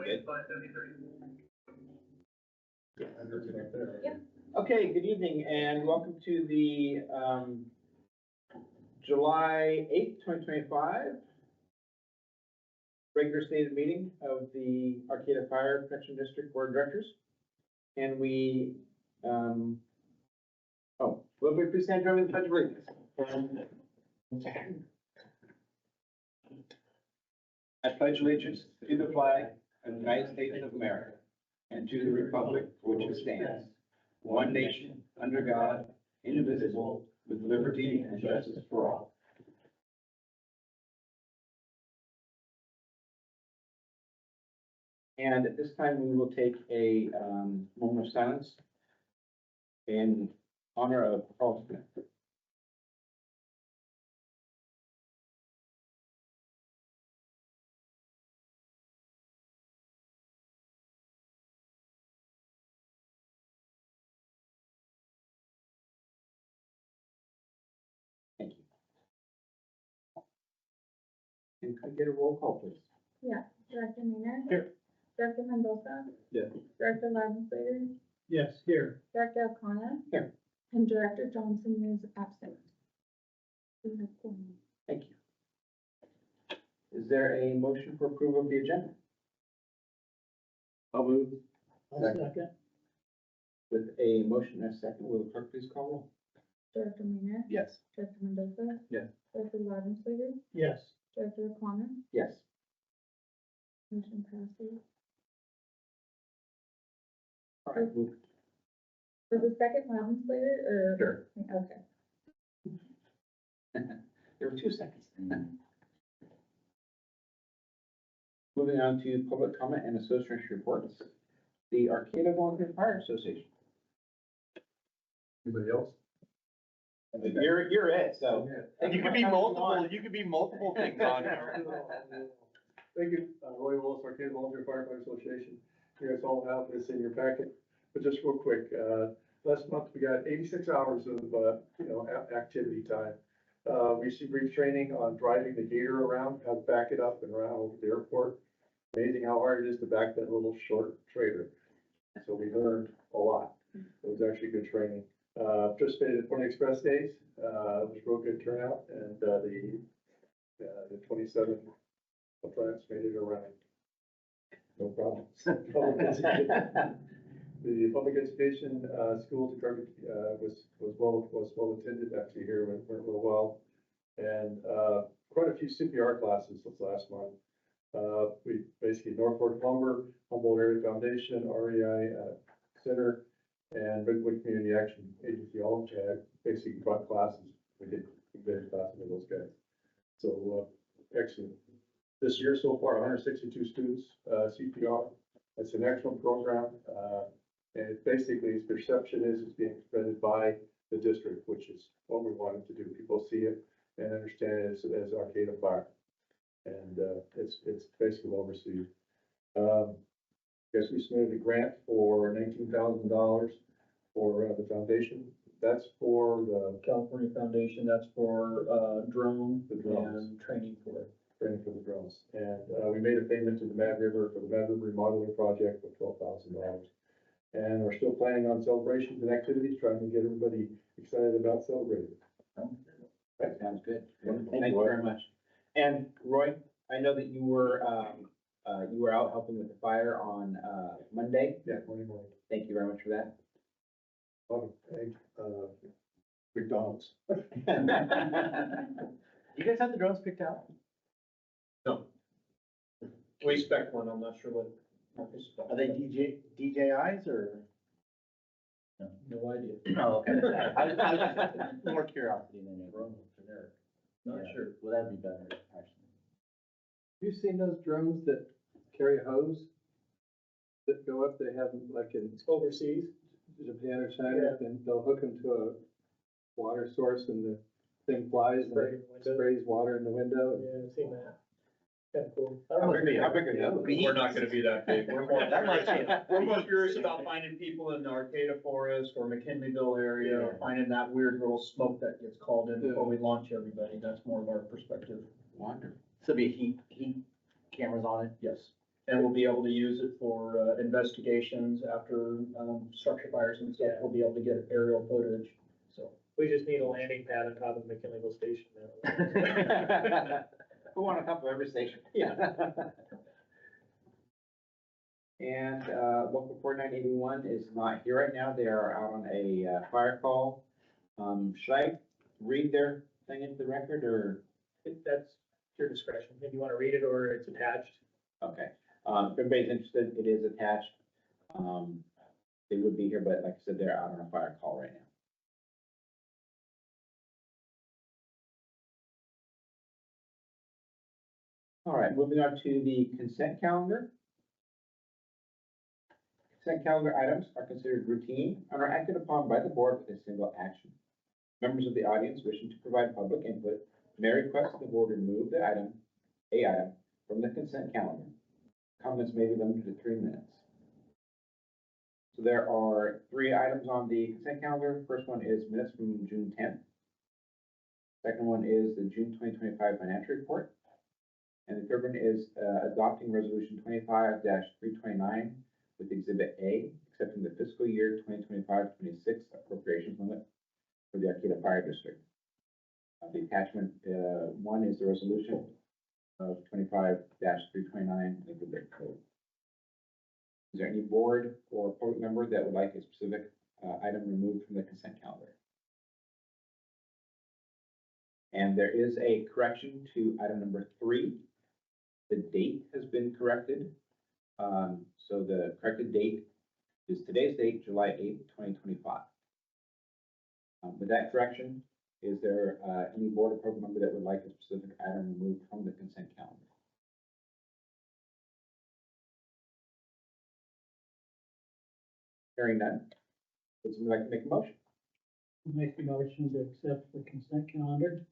good. Yep. Okay, good evening and welcome to the July 8th, 2025 regular stated meeting of the Arcata Fire Protection District Board of Directors. And we, will we please stand join me in the pledge of allegiance? I pledge allegiance to the flag of the United States of America and to the republic for which it stands, one nation, under God, indivisible, with liberty and justice for all. And at this time, we will take a moment of silence in honor of Paul Smith. Thank you. And could I get a roll call, please? Yeah, Director Maynard. Here. Director Mendoza. Yes. Director Ladenslater. Yes, here. Director Arcata. Here. And Director Johnson is absent. We have one. Thank you. Is there a motion for approval of the agenda? I'll move. Second. With a motion and a second, will the clerk please call roll? Director Maynard. Yes. Director Mendoza. Yes. Director Ladenslater. Yes. Director Arcata. Yes. Motion passes. All right. Move. Was the second Ladenslater or? Sure. Okay. There were 2 seconds. Moving on to public comment and association reports. The Arcata Volunteer Fire Association. Anybody else? You're it, so. You could be multiple, you could be multiple things on here. Thank you, Roy Willis, Arcata Volunteer Firefighter Association. You guys all have this in your packet, but just real quick, last month we got 86 hours of, activity time. We received brief training on driving the gator around, how to back it up and around over the airport. Amazing how hard it is to back that little short trailer. So we learned a lot. It was actually good training. Participated at Pony Express Days, it was real good turnout, and the 27 friends made it around. No problem. The public education school department was well attended. Actually, here went real well, and quite a few CPR classes this last month. We basically Norfolk Lumber, Humboldt Area Foundation, REI Center, and Redwood Community Action Agency all had basically brought classes. We did classes with those guys. So excellent. This year so far, 162 students CPR. It's an excellent program. And it basically its perception is it's being presented by the district, which is what we wanted to do. People see it and understand it as Arcata Fire. And it's basically well received. Guess we submitted a grant for $19,000 for the foundation. That's for the California Foundation, that's for drone The drones. and training for it. training for the drones. And we made a payment to the Mad River for the Mad River remodeling project for $12,000. And we're still planning on celebrations and activities, trying to get everybody excited about celebrating. That sounds good. Thank you very much. And Roy, I know that you were out helping with the fire on Monday. Yeah, morning. Thank you very much for that. Oh, hey, McDonald's. You guys have the drones picked out? We expect one, I'm not sure what. Are they DJIs or? No idea. Oh, okay. I was just more curiosity than anything. Generic. Not sure. Well, that'd be better, actually. You seen those drones that carry a hose? That go up, they have them like in overseas, Japan or China, and they'll hook them to a water source and the thing flies and sprays water in the window. Yeah, I've seen that. Kind of cool. How big are those? We're not gonna be that big. We're more That might curious, we're more curious about finding people in the Arcata Forest or McKinleyville area, finding that weird little smoke that gets called in before we launch everybody. That's more of our perspective. Wonderful. So be heat cameras on it? Yes. And we'll be able to use it for investigations after structure fires and stuff. We'll be able to get aerial footage, so. We just need a landing pad on top of McKinleyville Station now. Who want to come to every station? Yeah. And, local 4981 is not here right now. They are out on a fire call. Should I read their thing into the record or? That's your discretion, if you want to read it or it's attached. Okay, if everybody's interested, it is attached. They would be here, but like I said, they're out on a fire call right now. All right, moving on to the consent calendar. Consent calendar items are considered routine and are acted upon by the board with a single action. Members of the audience wishing to provide public input may request that the board remove the item from the consent calendar. Comments may be limited to 3 minutes. So there are 3 items on the consent calendar. First one is minutes from June 10th. Second one is the June 2025 financial report. And the third one is adopting resolution 25-329 with exhibit A, accepting the fiscal year 2025-26 appropriations limit for the Arcata Fire District. The attachment 1 is the resolution of 25-329 exhibit code. Is there any board or public member that would like a specific item removed from the consent calendar? And there is a correction to item number 3. The date has been corrected. So the corrected date is today's date, July 8th, 2025. With that correction, is there any board or public member that would like a specific item removed from the consent calendar? Hearing none, would somebody like to make a motion? Make the motion to accept the consent calendar.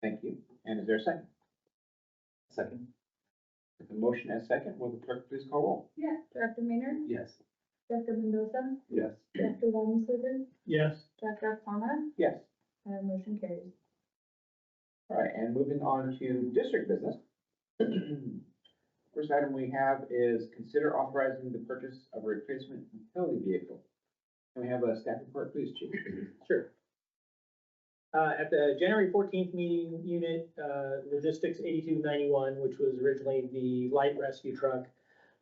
Thank you. And is there a second? Second. With the motion and second, will the clerk please call roll? Yeah, Director Maynard, Yes. Director Mendoza, Yes. Director Walmsley, Yes. Director Arcata, Yes. motion carries. All right, and moving on to district business. First item we have is consider authorizing the purchase of a replacement utility vehicle. Can we have a staff report, please, Chief? Sure. At the January 14th meeting, unit, logistics 8291, which was originally the light rescue truck,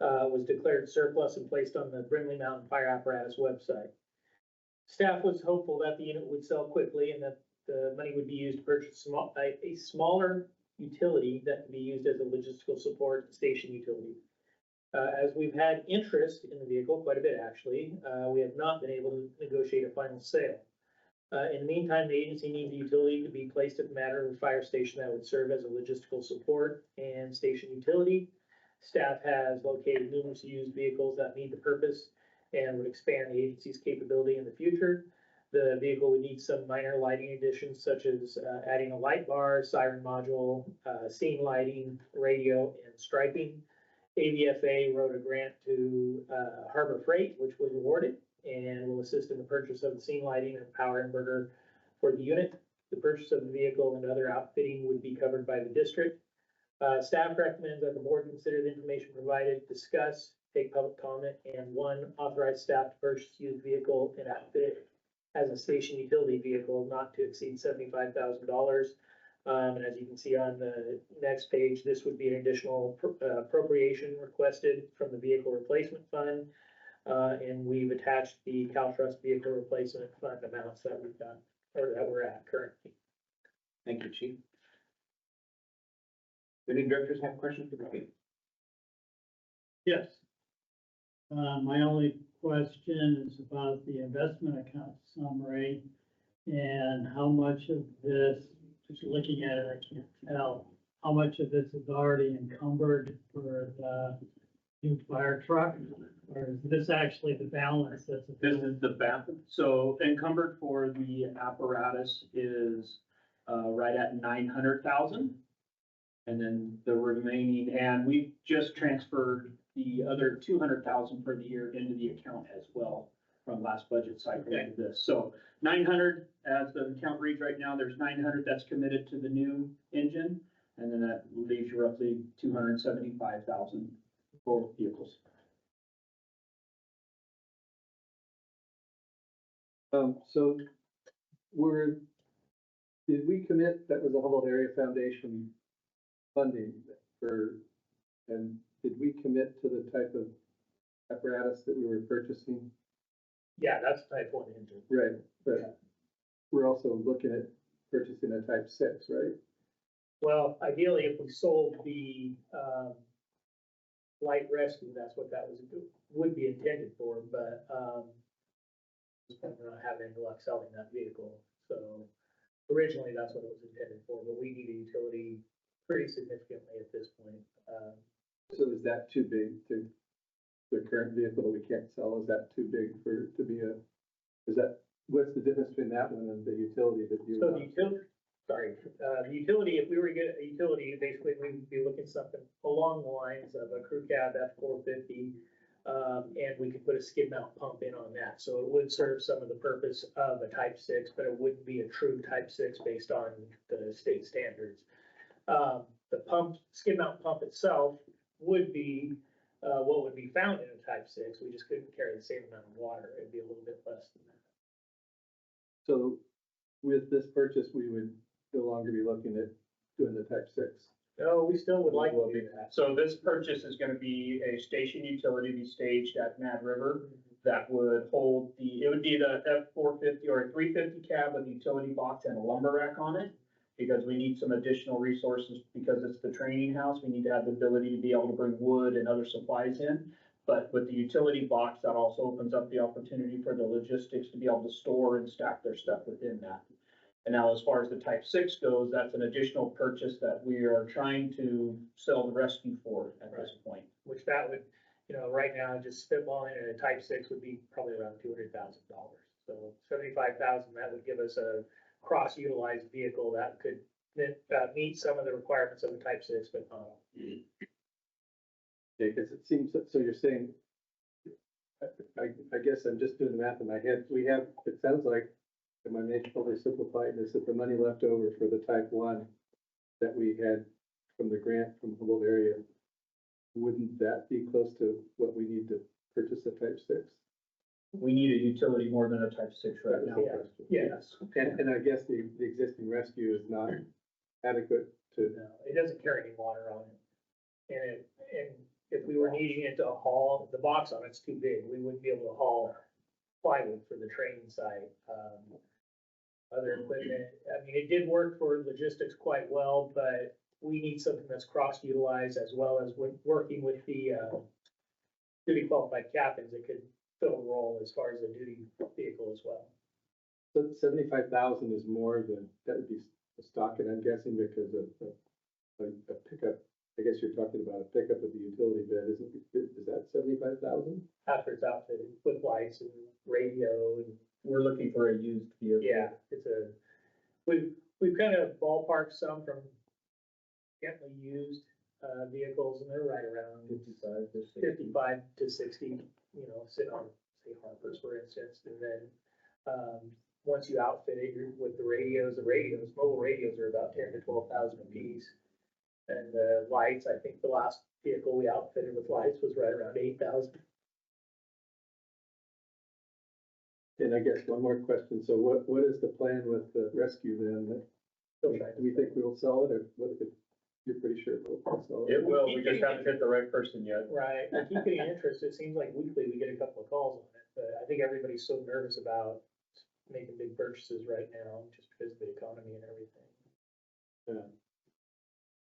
was declared surplus and placed on the Brimley Mountain Fire Apparatus website. Staff was hopeful that the unit would sell quickly and that the money would be used to purchase a smaller utility that could be used as a logistical support station utility. As we've had interest in the vehicle, quite a bit actually, we have not been able to negotiate a final sale. In the meantime, the agency needs a utility to be placed at the Matterhorn Fire Station that would serve as a logistical support and station utility. Staff has located numerous used vehicles that meet the purpose and would expand the agency's capability in the future. The vehicle would need some minor lighting additions such as adding a light bar, siren module, scene lighting, radio, and striping. AVFA wrote a grant to Harbor Freight, which was awarded, and will assist in the purchase of the scene lighting and power inverter for the unit. The purchase of the vehicle and other outfitting would be covered by the district. Staff recommends that the board consider the information provided, discuss, take public comment, and 1, authorize staff to purchase used vehicle and outfit it as a station utility vehicle not to exceed $75,000. And as you can see on the next page, this would be an additional appropriation requested from the vehicle replacement fund. And we've attached the CalTrust vehicle replacement fund amounts that we've done, or that we're at currently. Thank you, Chief. Do any directors have questions for the chief? Yes. My only question is about the investment account summary and how much of this, just looking at it, I can't tell, how much of this is already encumbered for the new fire truck? Or is this actually the balance that's? This is the balance. So encumbered for the apparatus is right at 900,000. And then the remaining, and we've just transferred the other 200,000 for the year into the account as well from last budget cycle into this. So 900, as the account reads right now, there's 900 that's committed to the new engine. And then that leaves you roughly 275,000 for vehicles. So did we commit, that was a Humboldt Area Foundation funding for, and did we commit to the type of apparatus that we were purchasing? Yeah, that's type 1 engine. Right, but we're also looking at purchasing a type 6, right? Well, ideally, if we sold the, light rescue, that's what that would be intended for, but, we're not having any luck selling that vehicle. So originally, that's what it was intended for, but we need a utility pretty significantly at this point. So is that too big to, the current vehicle that we can't sell, is that too big to be what's the difference between that one and the utility that you? So the utility, if we were to get a utility, basically we'd be looking something along the lines of a crew cab F-450. And we could put a skid mount pump in on that. So it would serve some of the purpose of a type 6, but it wouldn't be a true type 6 based on the state standards. The skid mount pump itself would be, what would be found in a type 6. We just couldn't carry the same amount of water. It'd be a little bit less than that. So with this purchase, we would no longer be looking at doing the type 6. No, we still would like to do that. So this purchase is gonna be a station utility to be staged at Mad River that would hold it would be the F-450 or a 350 cab with a utility box and a lumber rack on it. Because we need some additional resources, because it's the training house, we need to have the ability to be able to bring wood and other supplies in. But with the utility box, that also opens up the opportunity for the logistics to be able to store and stack their stuff within that. And now as far as the type 6 goes, that's an additional purchase that we are trying to sell the rescue for at this point. Which that would, right now, just spitballing it, a type 6 would be probably around $200,000. So 75,000, that would give us a cross-utilized vehicle that could meet some of the requirements of a type 6, but not all. Yeah, because it seems, so you're saying, I guess I'm just doing the math in my head. It sounds like, am I oversimplifying this, that the money left over for the type 1 that we had from the grant from Humboldt area, wouldn't that be close to what we need to purchase a type 6? We need a utility more than a type 6 right now. Yes. And I guess the existing rescue is not adequate to. No, it doesn't carry any water on it. And if we were needing it to haul, the box on it's too big. We wouldn't be able to haul plywood for the training site. Other equipment, I mean, it did work for logistics quite well, but we need something that's cross-utilized as well as working with the duty qualified captains that could fill the role as far as a duty vehicle as well. So 75,000 is more than, that would be a stock, and I'm guessing because of a pickup. I guess you're talking about a pickup of the utility bed, is that 75,000? After it's outfitted with lights and radio and. We're looking for a used vehicle. Yeah, we've kind of ballparked some from gently used vehicles, and they're right around 55 to 60, sit on, say, Harper's, for instance, and then once you outfit it with the radios, mobile radios are about 10 to 12,000 a piece. And the lights, I think the last vehicle we outfitted with lights was right around 8,000. And I guess one more question. So what is the plan with the rescue then? Do we think we'll sell it, or what, you're pretty sure we'll sell it? It will, we just haven't hit the right person yet. Right, I keep getting interest. It seems like weekly we get a couple of calls on it, but I think everybody's so nervous about making big purchases right now, just because of the economy and everything. Yeah.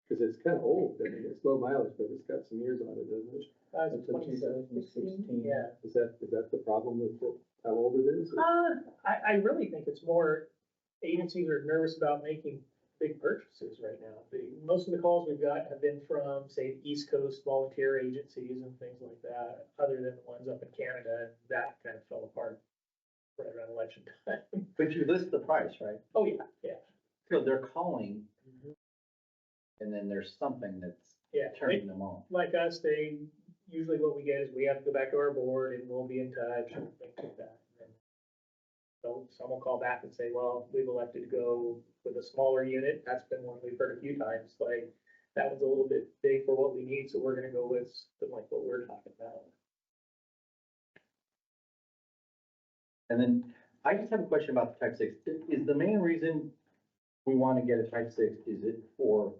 Because it's kind of old. I mean, it's low mileage, but it's got some years on it, doesn't it? It's 2016, yeah. Is that the problem with how old it is? I really think it's more agencies are nervous about making big purchases right now. Most of the calls we've got have been from, say, East Coast volunteer agencies and things like that, other than the ones up in Canada. That kind of fell apart right around election time. But you list the price, right? Oh, yeah, yeah. So they're calling, and then there's something that's Yeah, turning them on. like us, usually what we get is we have to go back to our board and we'll be in touch and things like that. And so some will call back and say, well, we've elected to go with a smaller unit. That's been one we've heard a few times, like, that one's a little bit big for what we need, so we're gonna go with something like what we're talking about. And then I just have a question about the type six. Is the main reason we want to get a type six, is it for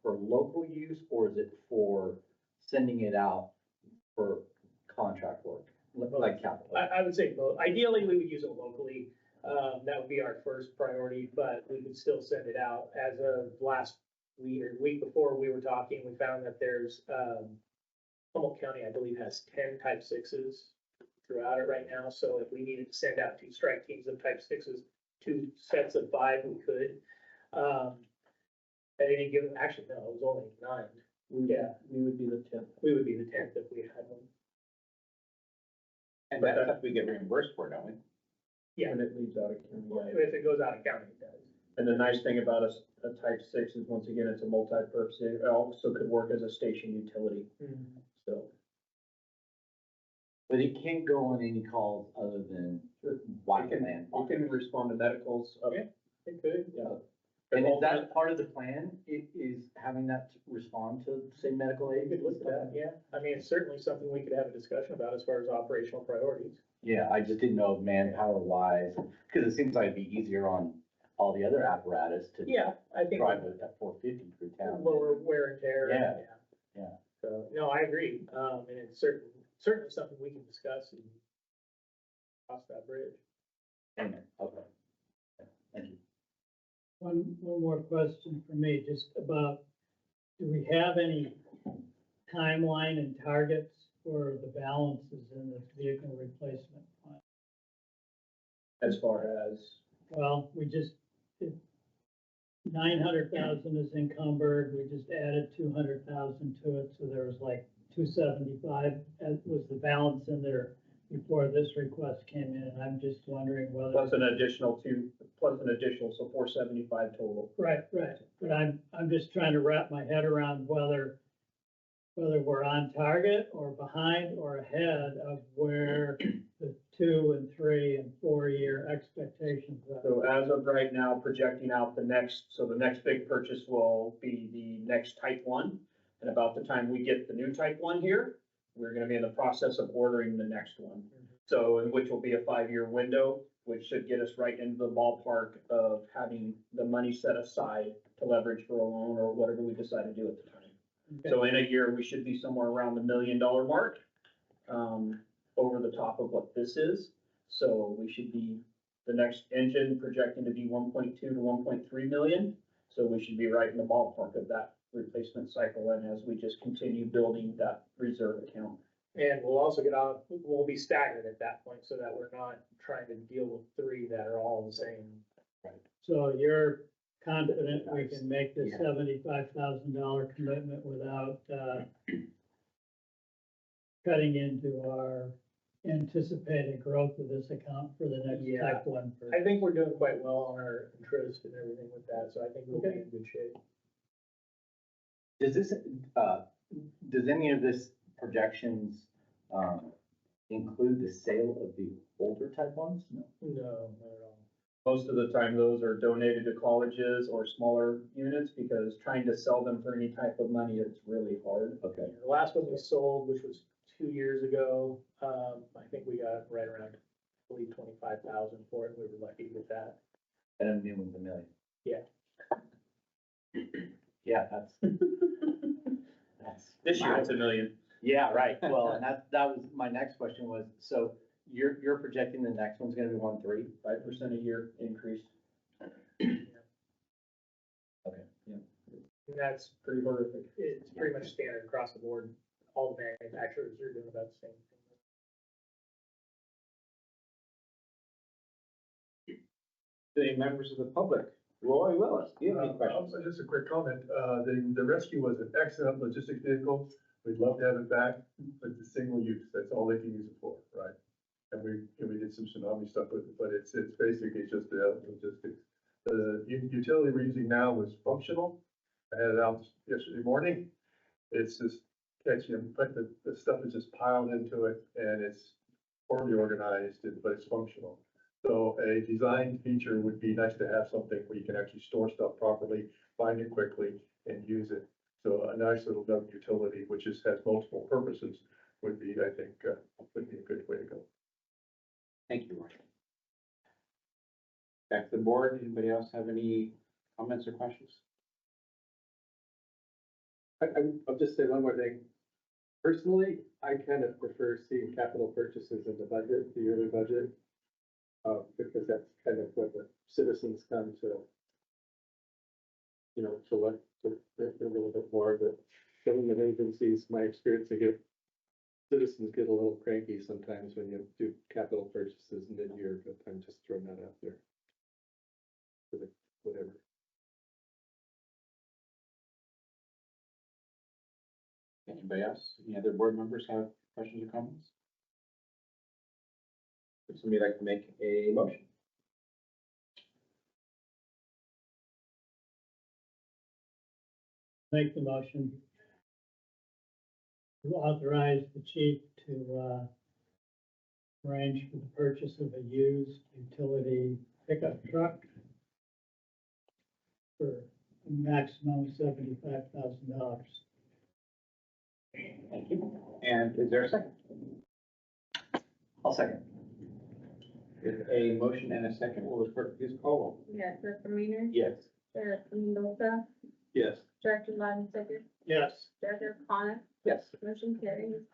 local use or is it for sending it out for contract work? Like capital? I would say both. Ideally, we would use it locally. That would be our first priority, but we could still send it out. As of last week or week before we were talking, we found that there's, Humboldt County, I believe, has 10 type sixes throughout it right now. So if we needed to send out 2 strike teams of type sixes, 2 sets of 5, we could. At any given, actually, no, it was only 9. Yeah, We would be the 10th. we would be the 10th if we had one. And that's stuff we get reimbursed for, don't we? Yeah, When it leaves out of county. if it goes out of county, it does. And the nice thing about a type six is, once again, it's a multi-purpose. It also could work as a station utility, so. But it can't go on any calls other than wide land. You can respond to medicals. Yeah. It could. Yeah. And is that part of the plan, is having that respond to, say, medical aid? We could look at that, yeah. I mean, it's certainly something we could have a discussion about as far as operational priorities. Yeah, I just didn't know manpower wise, because it seems like it'd be easier on all the other apparatus to Yeah, I think drive it at 450 through town. lower wear and tear. Yeah, yeah. So, no, I agree. And it's certainly something we can discuss and cross that bridge. Amen. Okay. Thank you. One more question for me, just about, do we have any timeline and targets for the balances in the vehicle replacement plan? As far as, Well, we just, 900,000 is encumbered, we just added 200,000 to it, so there was like 275, was the balance in there before this request came in, and I'm just wondering whether. plus an additional, so 475 total. Right, but I'm just trying to wrap my head around whether we're on target or behind or ahead of where the 2 and 3 and 4 year expectations are. So as of right now, projecting out the next big purchase will be the next type 1. And about the time we get the new type 1 here, we're gonna be in the process of ordering the next one. So, and which will be a 5-year window, which should get us right into the ballpark of having the money set aside to leverage for a loan or whatever we decide to do at the time. So in a year, we should be somewhere around the $1 million mark, over the top of what this is. So we should be, the next engine projecting to be 1.2 to 1.3 million. So we should be right in the ballpark of that replacement cycle, and as we just continue building that reserve account. And we'll be staggered at that point so that we're not trying to deal with 3 that are all the same. So you're confident we can make the $75,000 commitment without, cutting into our anticipated growth of this account for the next Yeah. type 1 purchase? I think we're doing quite well on our interest and everything with that, so I think we'll be in good shape. Does this, does any of this projections, include the sale of the older type ones? No. No, not at all. Most of the time, those are donated to colleges or smaller units, because trying to sell them for any type of money, it's really hard. Okay. The last one we sold, which was 2 years ago, I think we got right around, I believe, 25,000 for it. We were lucky with that. And a new one's $1 million. Yeah. Yeah, that's. This year, it's $1 million. Yeah, right. Well, and that was, my next question was, so you're projecting the next one's gonna be 1.3? 5% a year increase. Okay, yeah. And that's Pretty horrific. it's pretty much standard across the board. All the manufacturers are doing about the same thing. The members of the public, Roy Willis, do you have any questions? Just a quick comment, the rescue was an excellent logistics vehicle, we'd love to have it back, but it's a single use, that's all they can use it for, right? And we did some tsunami stuff with it, but it's basically just logistics. The utility we're using now was functional, I had it out yesterday morning, it's just catching, but the stuff is just piled into it, and it's poorly organized, but it's functional. So a design feature would be nice to have something where you can actually store stuff properly, find it quickly, and use it. So a nice little dump utility, which has multiple purposes, would be, I think, would be a good way to go. Thank you, Roy. Back to the board. Anybody else have any comments or questions? I'll just say one more thing. Personally, I kind of prefer seeing capital purchases in the budget, the yearly budget. Because that's kind of what the citizens come to, to look, to a little bit more, but government agencies, my experience, citizens get a little cranky sometimes when you do capital purchases mid-year, but I'm just throwing that out there. For the, whatever. Anybody else? Any other board members have questions or comments? Would somebody like to make a motion? Make the motion to authorize the chief to, arrange for the purchase of a used utility pickup truck for a maximum of $75,000. Thank you. And is there a second? I'll second. With a motion and a second, will the clerk please call roll? Yeah, Director Minor, Yes. Director Mendoza, Yes. Director Laudensager, Yes. Director Coniff, Yes. motion carries.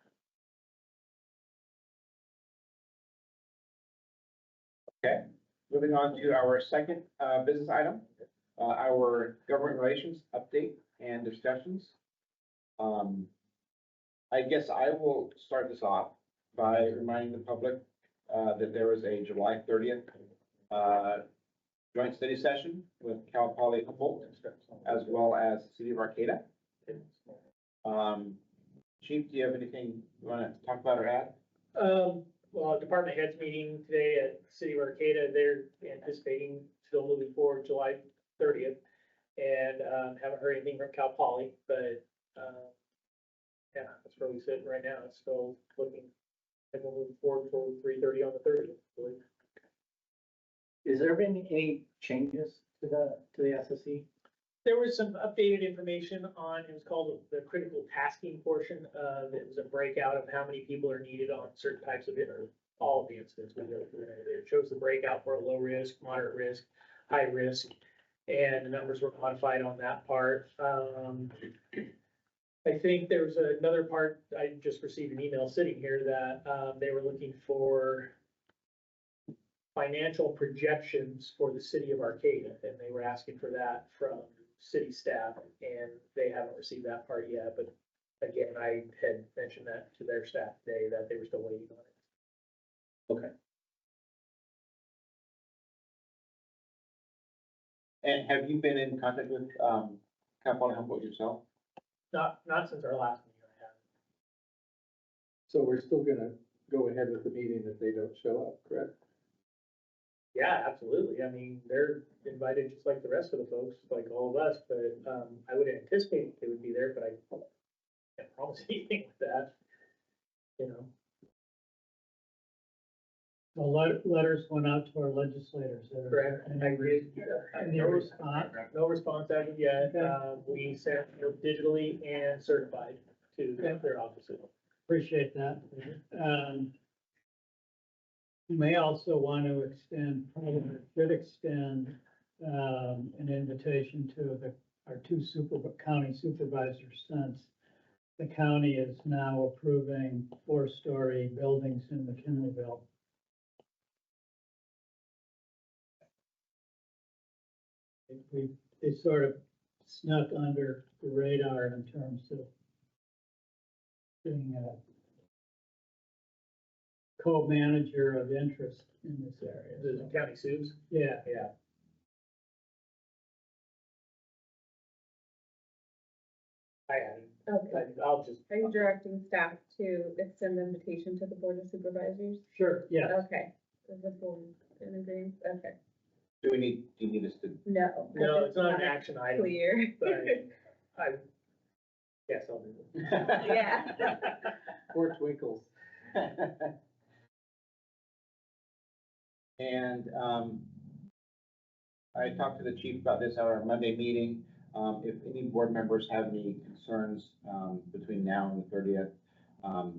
Okay, moving on to our second business item, our government relations update and discussions. I guess I will start this off by reminding the public that there was a July 30th joint study session with Cal Poly Humboldt as well as the City of Arcata. Chief, do you have anything you want to talk about or add? Well, department heads meeting today at City of Arcata, they're anticipating still moving forward July 30th. And, haven't heard anything from Cal Poly, but, yeah, that's where we sit right now. It's still looking, and we'll move forward for 3:30 on the 30th, I believe. Is there been any changes to the SSE? There was some updated information on, it was called the critical tasking portion. It was a breakout of how many people are needed on certain types of, or all of the incidents we go through. It shows the breakout for a low risk, moderate risk, high risk, and the numbers were modified on that part. I think there was another part, I just received an email sitting here that, they were looking for financial projections for the city of Arcata, and they were asking for that from city staff, and they haven't received that part yet, but again, I had mentioned that to their staff today, that they were still waiting on it. Okay. And have you been in contact with Cal Poly Humboldt yourself? Not since our last meeting I had. So we're still gonna go ahead with the meeting if they don't show up, correct? Yeah, absolutely. I mean, they're invited just like the rest of the folks, like all of us, but, I would anticipate they would be there, but I can't promise anything with that, you know. Well, letters went out to our legislators. Correct. Any response? No response as of yet. Okay. We sent it digitally and certified to their offices. Appreciate that. You may also want to extend, probably should extend, an invitation to our two county supervisors, since the county is now approving 4-story buildings in McKinleyville. They sort of snuck under the radar in terms of being a co-manager of interest in this area. The county subs? Yeah, Yeah. I added. Okay. I'll just. Are you directing staff to extend the invitation to the board of supervisors? sure, yeah. Okay. Is the board in agreement? Okay. Do you need us to? No. No, it's not an action item, Clear. but yes, I'll do it. Yeah. Poor Twinkles. And I talked to the chief about this at our Monday meeting. If any board members have any concerns, between now and the 30th,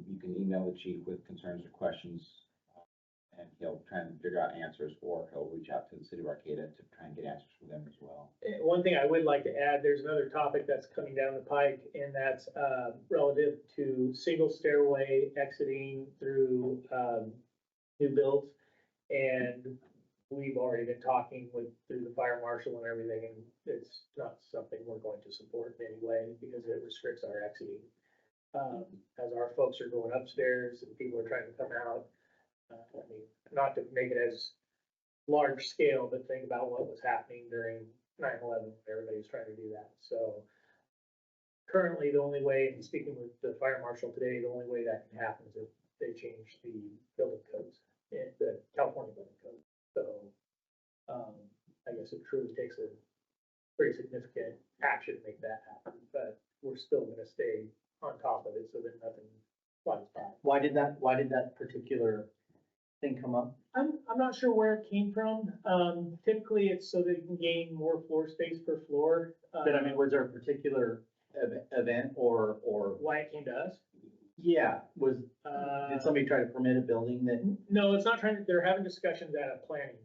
you can email the chief with concerns or questions. And he'll try and figure out answers, or he'll reach out to the city of Arcata to try and get answers from them as well. One thing I would like to add, there's another topic that's coming down the pike, and that's relative to single stairway exiting through new builds. And we've already been talking through the fire marshal and everything, and it's not something we're going to support in any way because it restricts our exiting. As our folks are going upstairs and people are trying to come out, I mean, not to make it as large scale, but think about what was happening during 9/11. Everybody was trying to do that. So currently, the only way, and speaking with the fire marshal today, the only way that can happen is if they change the building codes, the California building code. So I guess it truly takes a pretty significant action to make that happen, but we're still going to stay on top of it so that nothing flies by. Why did that particular thing come up? I'm not sure where it came from. Typically, it's so they can gain more floor space per floor. But I mean, was there a particular event or, Why it came to us? yeah, did somebody try to permit a building that? No, it's not trying to, they're having discussions at a planning.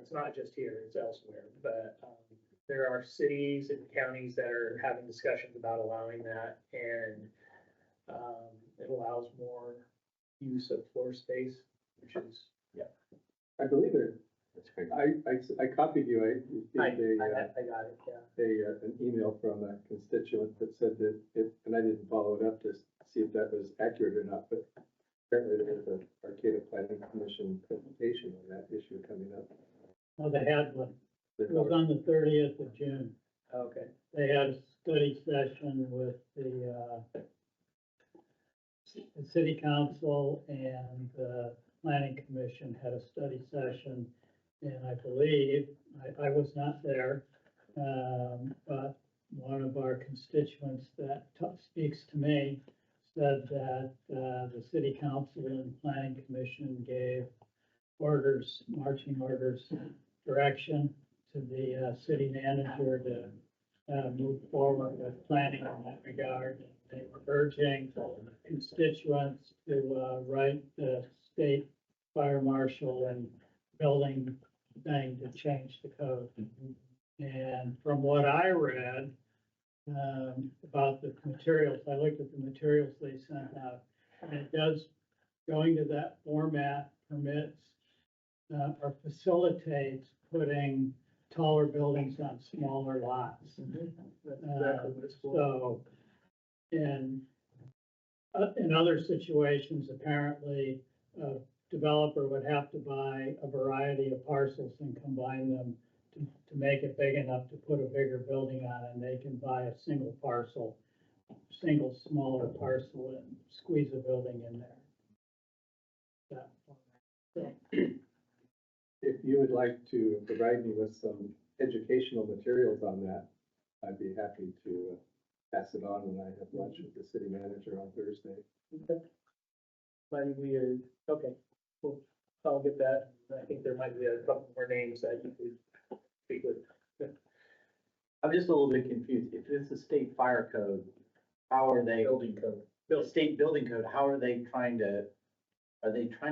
It's not just here, it's elsewhere, but, there are cities and counties that are having discussions about allowing that, and, it allows more use of floor space, which is. I believe it. That's great. I copied you, I I received got it, yeah. an email from a constituent that said that and I didn't follow it up to see if that was accurate or not, but apparently there's an Arcata Planning Commission presentation on that issue coming up. Well, they had one. It was on the 30th of June. Okay. They had a study session with the city council and the planning commission had a study session. And I believe, I was not there, but one of our constituents that speaks to me said that the city council and planning commission gave orders, marching orders, direction to the city manager to move forward with planning in that regard. They were urging constituents to write the state fire marshal and building thing to change the code. And from what I read about the materials, I looked at the materials they sent out, and it does, going to that format permits or facilitates putting taller buildings on smaller lots. That's exactly what it's for. So, in other situations, apparently, a developer would have to buy a variety of parcels and combine them to make it big enough to put a bigger building on, and they can buy a single smaller parcel and squeeze a building in there. So, If you would like to provide me with some educational materials on that, I'd be happy to pass it on when I have lunch with the city manager on Thursday. Might be weird. Okay, cool. I'll get that. I think there might be a couple more names that you could speak with. I'm just a little bit confused. If it's a state fire code, how are they? Building code. State building code, how are they trying to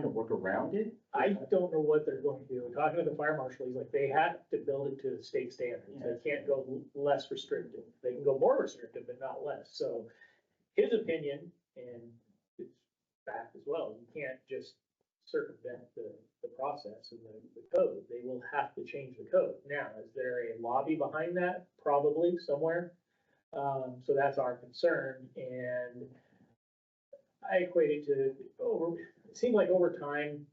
work around it? I don't know what they're going to do. Talking to the fire marshal, he's like, they have to build it to state standards. They can't go less restrictive. They can go more restrictive, but not less. So his opinion, and it's fact as well, you can't just circumvent the process and the code. They will have to change the code. Now, is there a lobby behind that? Probably somewhere. So that's our concern. And I equate it to it seems like over time,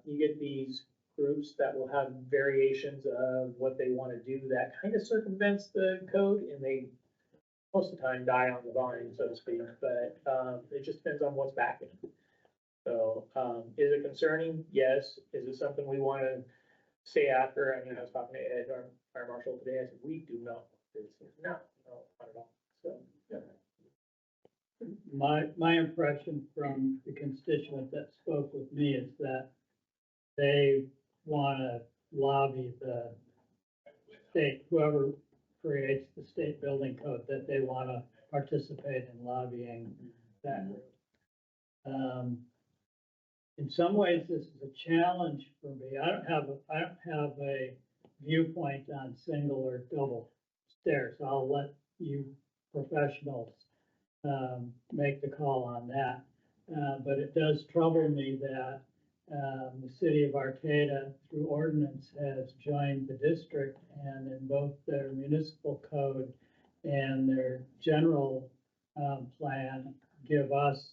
you get these groups that will have variations of what they want to do that kind of circumvents the code, and they most of the time die on the vine, so to speak, but it just depends on what's backing it. So is it concerning? Yes. Is it something we want to stay after? I mean, I was talking to Ed, our fire marshal today. I said, we do not want this. No, not at all. So, yeah. My impression from the constituent that spoke with me is that they want to lobby the state, whoever creates the state building code that they want to participate in lobbying that group. In some ways, this is a challenge for me. I don't have a viewpoint on single or double stairs. I'll let you professionals make the call on that. But it does trouble me that the city of Arcata, through ordinance, has joined the district, and in both their municipal code and their general plan, give us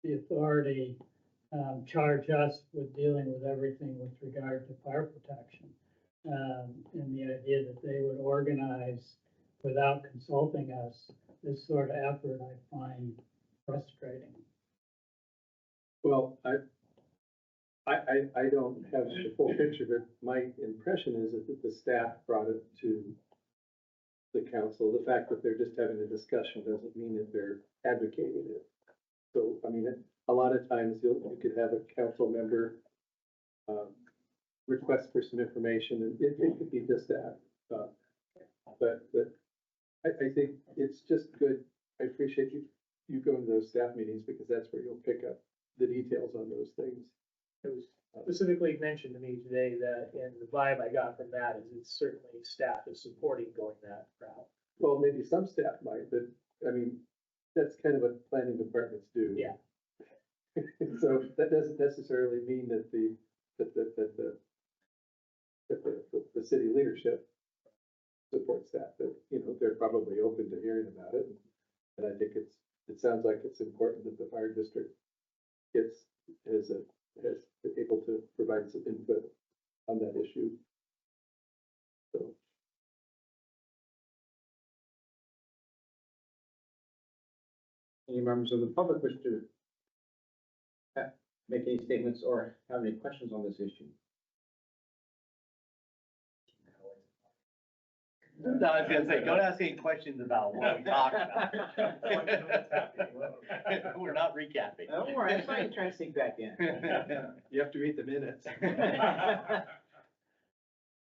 the authority, charge us with dealing with everything with regard to fire protection. And the idea that they would organize without consulting us, this sort of effort, I find frustrating. Well, I don't have the full picture, but my impression is that the staff brought it to the council. The fact that they're just having a discussion doesn't mean that they're advocating it. So, I mean, a lot of times you could have a council member request for some information, and it could be just that. But I think it's just good. I appreciate you going to those staff meetings, because that's where you'll pick up the details on those things. It was specifically mentioned to me today that, and the vibe I got from that is it's certainly staff is supporting going that route. Well, maybe some staff might, but I mean, that's kind of what planning departments do. Yeah. So that doesn't necessarily mean that the city leadership supports that, but, you know, they're probably open to hearing about it. And I think it sounds like it's important that the fire district is able to provide some input on that issue. So. Any members of the public wish to make any statements or have any questions on this issue? No, I was gonna say, don't ask any questions about what we talked about. We're not recapping. Don't worry, I'm trying to sneak back in. You have to read the minutes.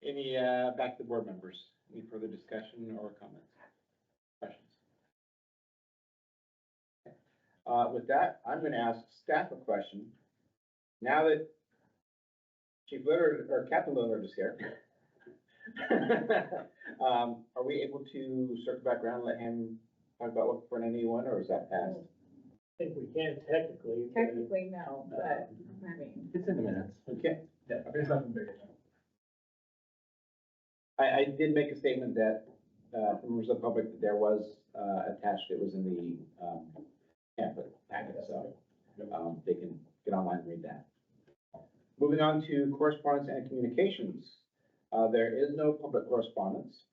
Any, back to the board members, any further discussion or comments? Questions? With that, I'm gonna ask staff a question. Now that Chief Lillard, or Captain Lillard is here, are we able to circle back around and let him talk about looking for an NE1, or is that passed? I think we can technically. Technically, no, but, I mean, It's in the minutes. Okay. Yeah, there's nothing bigger. I did make a statement that, from members of the public, that there was, attached, it was in the, pamphlet packet, so, they can get online and read that. Moving on to correspondence and communications. There is no public correspondence,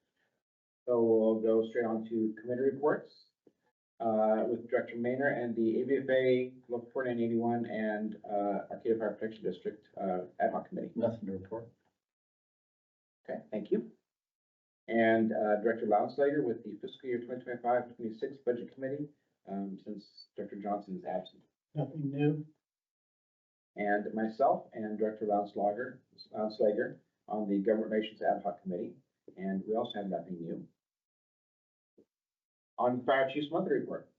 so we'll go straight on to committee reports, with Director Maynor and the AVFA, Local 4981, and, Arcata Fire Protection District, Ad hoc Committee. Nothing to report. Okay, thank you. And Director Lounslager with the fiscal year 2025-26 Budget Committee, since Director Johnson is absent. Nothing new. And myself and Director Lounslager on the Government Relations Ad hoc Committee, and we also have nothing new. On Fire Chief's monthly report.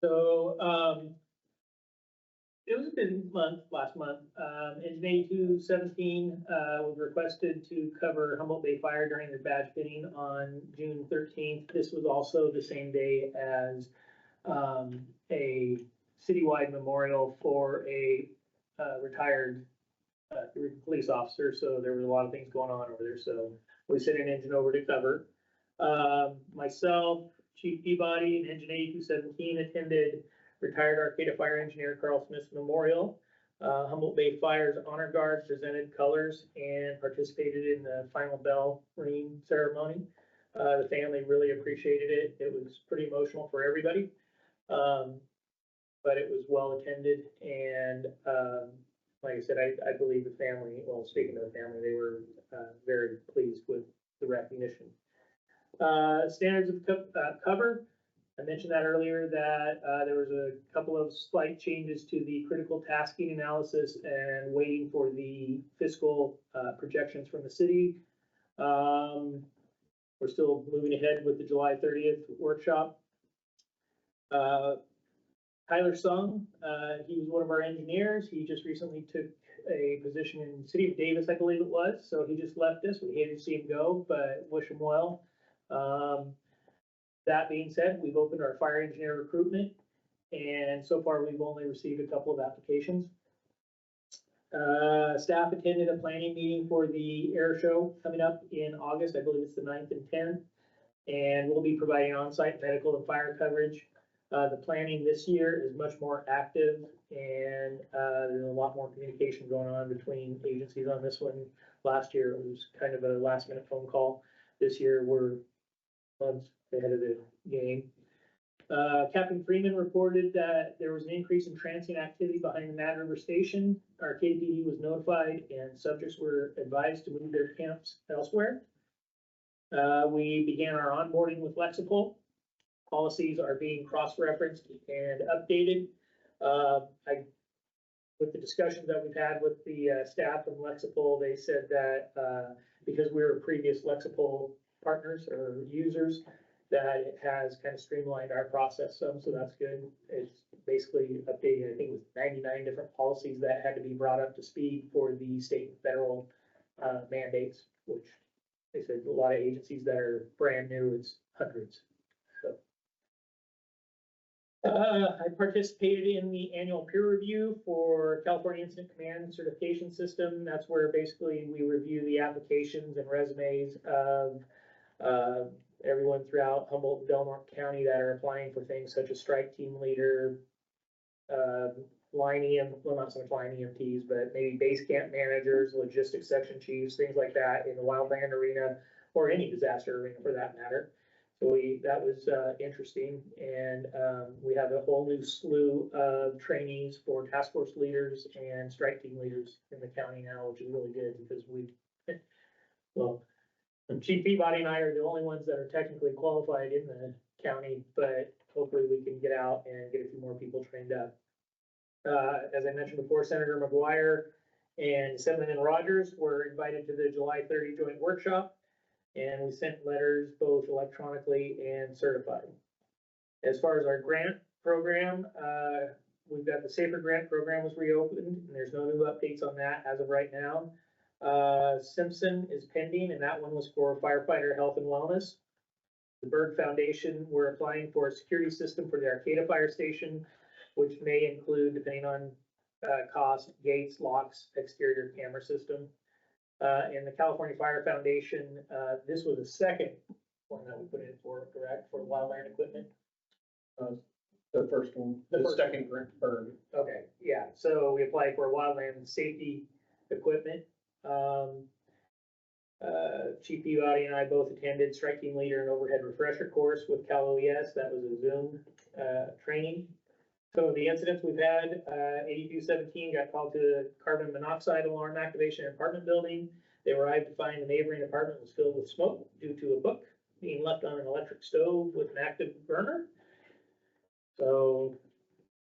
So, it was a busy month, last month. Engine 8217, was requested to cover Humboldt Bay Fire during their badge fitting on June 13th. This was also the same day as, a citywide memorial for a, retired, police officer. So there was a lot of things going on over there. So we sent an engine over to cover. Myself, Chief Peabody, and Engine 8217 attended retired Arcata Fire Engineer Carl Smith's memorial. Humboldt Bay Fire's Honor Guard presented colors and participated in the final bell ringing ceremony. The family really appreciated it. It was pretty emotional for everybody. But it was well attended, and, like I said, I believe the family, well, speaking of the family, they were, very pleased with the recognition. Standards of cover. I mentioned that earlier, that there was a couple of slight changes to the critical tasking analysis and waiting for the fiscal projections from the city. We're still moving ahead with the July 30th workshop. Tyler Sung, he was one of our engineers. He just recently took a position in the city of Davis, I believe it was. So he just left us. We hated to see him go, but wish him well. That being said, we've opened our fire engineer recruitment, and so far we've only received a couple of applications. Staff attended a planning meeting for the air show coming up in August. I believe it's the 9th and 10th. And we'll be providing on-site medical and fire coverage. The planning this year is much more active, and there's a lot more communication going on between agencies on this one. Last year it was kind of a last-minute phone call. This year we're months ahead of the game. Captain Freeman reported that there was an increase in transient activity behind the Mad River Station. Our KPD was notified and subjects were advised to move their camps elsewhere. We began our onboarding with Lexipol. Policies are being cross-referenced and updated. With the discussions that we've had with the staff from Lexipol, they said that because we were previous Lexipol partners or users, that it has kind of streamlined our process some, so that's good. It's basically updating, I think it was 99 different policies that had to be brought up to speed for the state and federal mandates, which they said a lot of agencies that are brand new, it's hundreds. So I participated in the annual peer review for California Incident Command Certification System. That's where basically we review the applications and resumes of everyone throughout Humboldt and Del Norte County that are applying for things such as strike team leader, line well, not so much line EMTs, but maybe base camp managers, logistics section chiefs, things like that in the wildland arena or any disaster arena for that matter. So that was interesting, and we have a whole new slew of trainees for task force leaders and strike team leaders in the county now, which is really good because well, Chief Peabody and I are the only ones that are technically qualified in the county, but hopefully we can get out and get a few more people trained up. As I mentioned before, Senator McGuire and Assemblyman Rogers were invited to the July 30 joint workshop, and we sent letters both electronically and certified. As far as our grant program, we've got the Safer Grant program was reopened, and there's no new updates on that as of right now. Simpson is pending, and that one was for firefighter health and wellness. The Berg Foundation, we're applying for a security system for the Arcata fire station, which may include, depending on cost, gates, locks, exterior camera system. And the California Fire Foundation, this was the second one that we put in for, correct, for wildland equipment? The first one, the second Berg. Okay, yeah, so we applied for wildland safety equipment. Chief Peabody and I both attended strike team leader and overhead refresher course with Cal OES. That was a Zoom training. So the incidents we've had, 8217 got called to the carbon monoxide alarm activation in apartment building. They arrived to find the neighboring apartment was filled with smoke due to a book being left on an electric stove with an active burner. So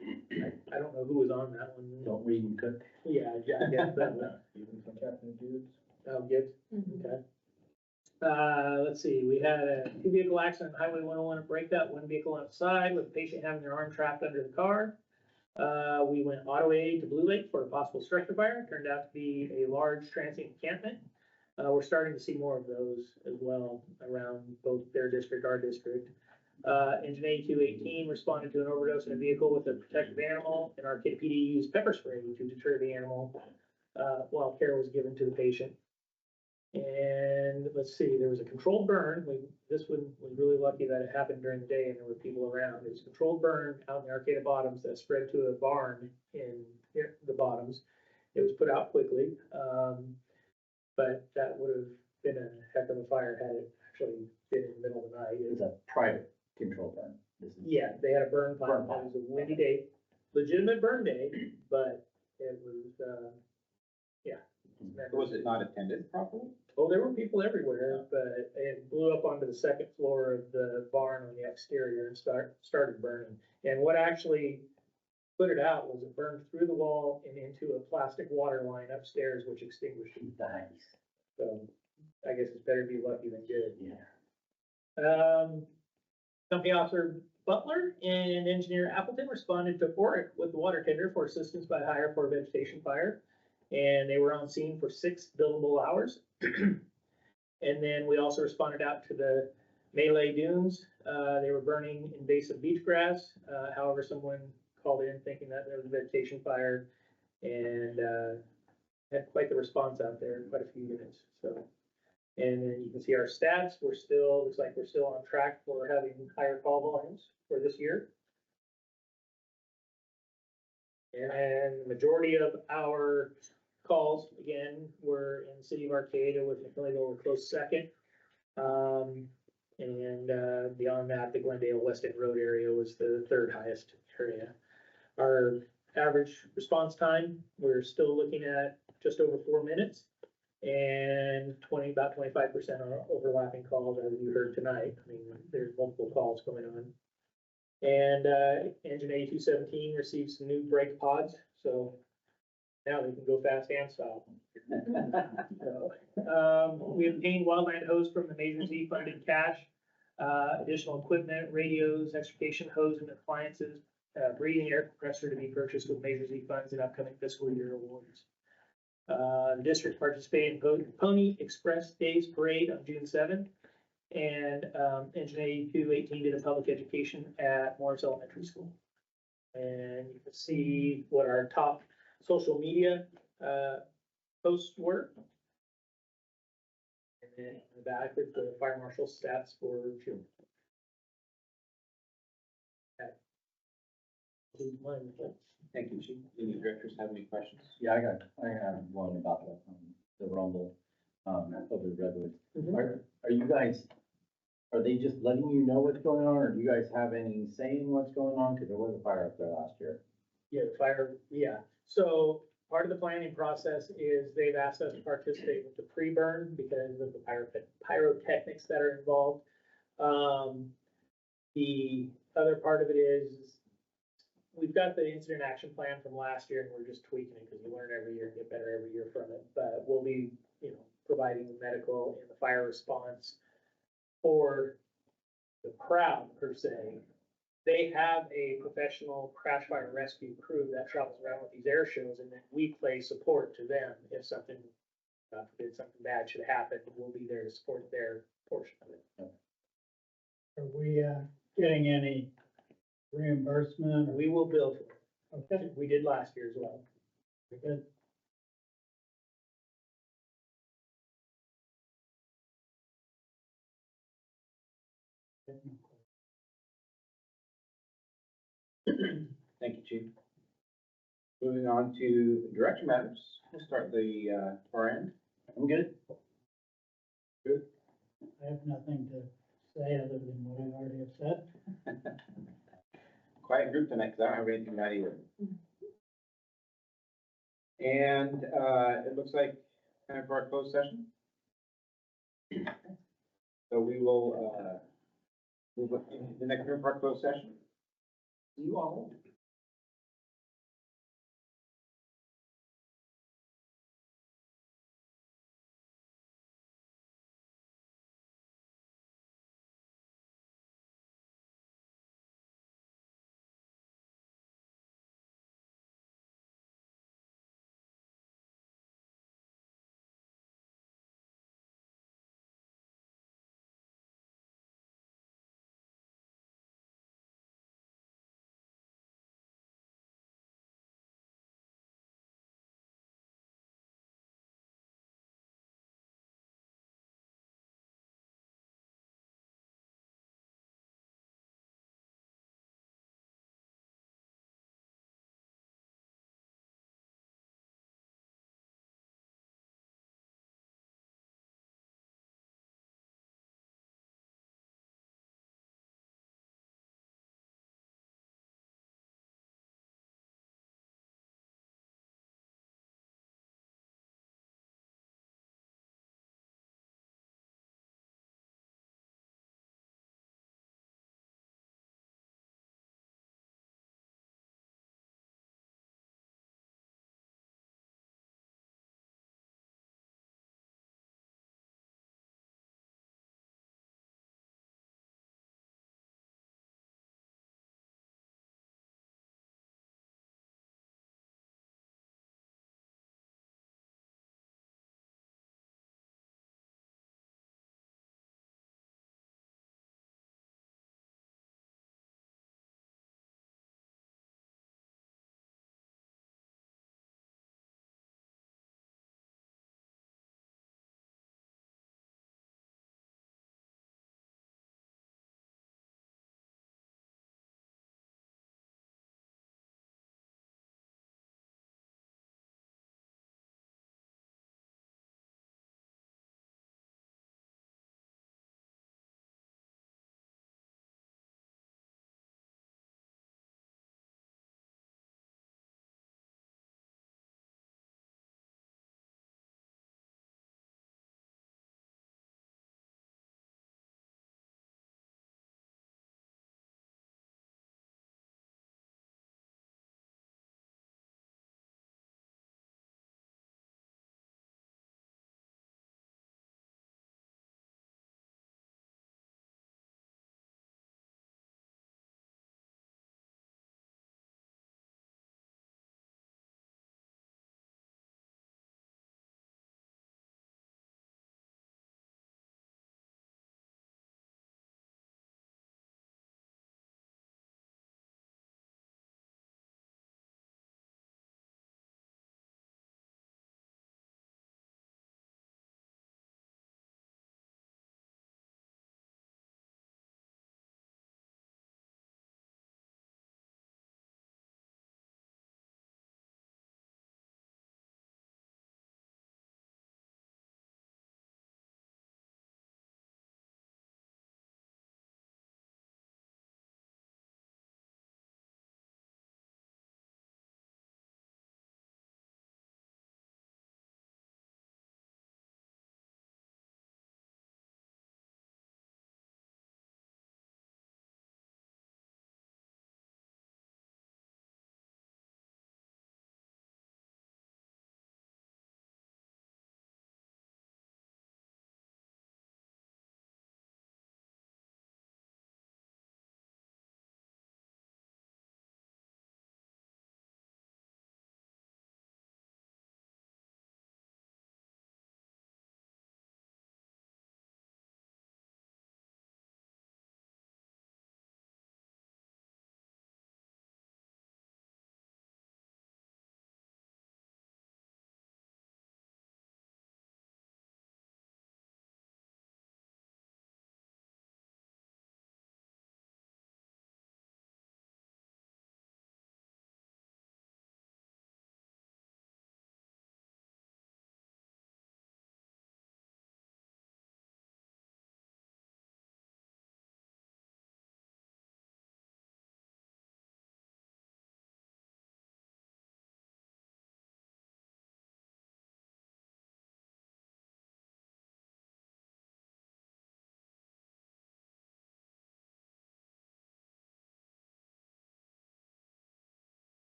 I don't know who was on that one. Don't read and cook. Yeah, I guess that was. Even from Captain Gibbs. Oh, Gibbs, okay. Let's see, we had a 2-vehicle accident on Highway 101 at Breakup, one vehicle outside with a patient having their arm trapped under the car. We went auto aid to Blue Lake for a possible structure fire. Turned out to be a large transient encampment. We're starting to see more of those as well around both their district, our district. Engine 8218 responded to an overdose in a vehicle with a protective animal, and our KPD used pepper spray to deter the animal while care was given to the patient. And let's see, there was a controlled burn. This one was really lucky that it happened during the day and there were people around. There was a controlled burn out in the Arcata bottoms that spread to a barn in the bottoms. It was put out quickly, but that would have been a heck of a fire had it actually been in the middle of the night. It's a private control burn. Yeah, they had a burn pile. It was a windy day, legitimate burn day, but it was, yeah. Was it not attended properly? Oh, there were people everywhere, but it blew up onto the second floor of the barn on the exterior and started burning. And what actually put it out was it burned through the wall and into a plastic water line upstairs, which extinguished it. Nice. So I guess it's better to be lucky than good. Yeah. Company officer Butler and engineer Appleton responded to Oric with the water tender for assistance by hire for vegetation fire. And they were on scene for 6 billable hours. And then we also responded out to the Malay Dunes. They were burning invasive beach grass. However, someone called in thinking that there was a vegetation fire and had quite the response out there, quite a few units. So, and then you can see our stats. Looks like we're still on track for having higher call volumes for this year. And the majority of our calls, again, were in the city of Arcata with McMillanville were close second. Beyond that, the Glendale West End Road area was the third highest area. Our average response time, we're still looking at just over 4 minutes and about 25% are overlapping calls, as you heard tonight. I mean, there's multiple calls going on. And engine A217 received some new brake pods, so now they can go fast and stop. We obtained wildland hose from the Major Z funded cash, additional equipment, radios, extrication hose and appliances, breathing air compressor to be purchased with Major Z funds in upcoming fiscal year awards. The district participated in Pony Express Days Parade on June 7th. And Engine A218 did a public education at Morris Elementary School. And you can see what our top social media posts were. And then in the back is the fire marshal stats for June. Thank you, Chief. Any directors have any questions? Yeah, I have one about the rumble, over the redwoods. Are you guys, are they just letting you know what's going on, or do you guys have any say in what's going on? Cause there was a fire up there last year. Yeah, the fire, yeah. So part of the planning process is they've asked us to participate with the pre-burn because of the pyrotechnics that are involved. The other part of it is we've got the incident action plan from last year and we're just tweaking it because you learn every year and get better every year from it. But we'll be, providing the medical and the fire response for the crowd per se. They have a professional crash fire rescue crew that travels around with these air shows, and then we play support to them if something, God forbid, something bad should happen. We'll be there to support their portion of it. Are we, getting any reimbursement? We will bill for it. Okay. We did last year as well. Good. Thank you, Chief. Moving on to director matters. We'll start the far end. I'm good. I have nothing to say other than what I already have said. Quiet group tonight, because I don't have anything to add either. And it looks like time for our closed session. So we will move up to the next room for our closed session. See you all.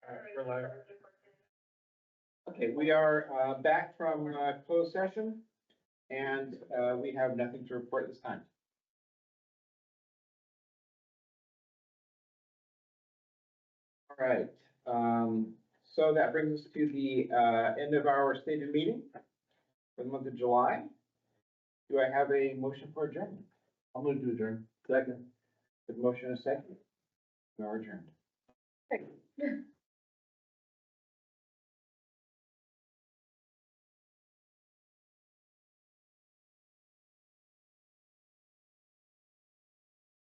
We're live. Okay, we are back from closed session, and we have nothing to report this time. All right, so that brings us to the end of our stated meeting for the month of July. Do I have a motion for adjournment? I'm gonna do adjourn. Second. The motion is second. We are adjourned.